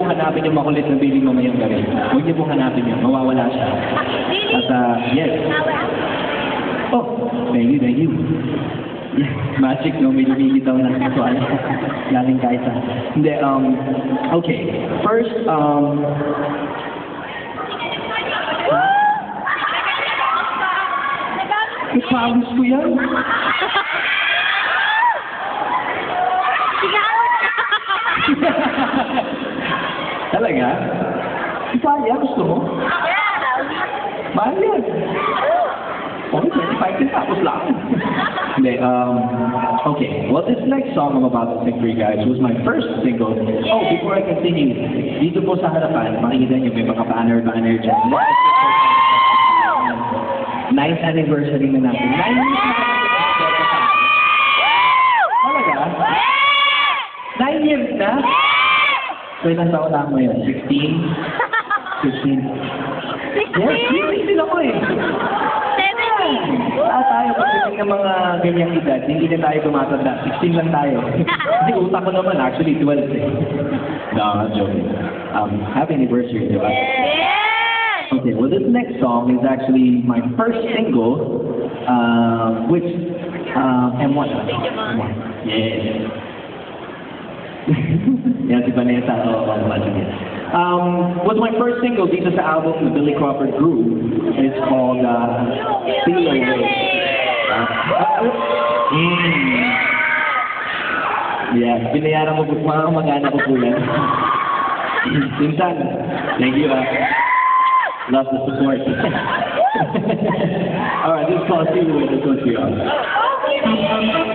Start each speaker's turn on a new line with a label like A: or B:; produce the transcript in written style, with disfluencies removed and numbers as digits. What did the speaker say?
A: pong hanapin yung makulit na Billy mamayang gabi. Huwag niyo pong hanapin yun. Mawawala siya. At, yes. Oh, thank you, thank you. Yeah, magic, no? May lumigit daw ng kasual. Galing kahit sa... Hindi, okay. First, Ipawis ko yan. Talaga? Ipaya, gusto mo? Mahal yan. Okay, 25 tapos lang. Hindi, okay. Well, this next song I'm about to sing for you guys was my first single. Oh, before I continue, dito po sa harapan, makikita niyo may mga banner dyan. 9th anniversary na natin. 9 years na talaga? 9 years na? So, ilang taon na ako yun? 16? 15? Yes, hindi ako eh. 17! Wala tayo pagdating ng mga ganyang edad. Hindi na tayo tumatanda. 16 lang tayo. Kasi utak ko naman, actually 12 eh. No, I'm joking. Happy anniversary, di ba? Okay, well, this next song is actually my first single, which, M1. Yeah. Yan si Vanessa. Was my first single dito sa album na Billy Crawford Group. It's called, Feel Away. Yeah, binayaran mo po, mga kamag-anak ko po yan. Minsan, thank you, love the support. Alright, this is called Feel Away. Let's go to you.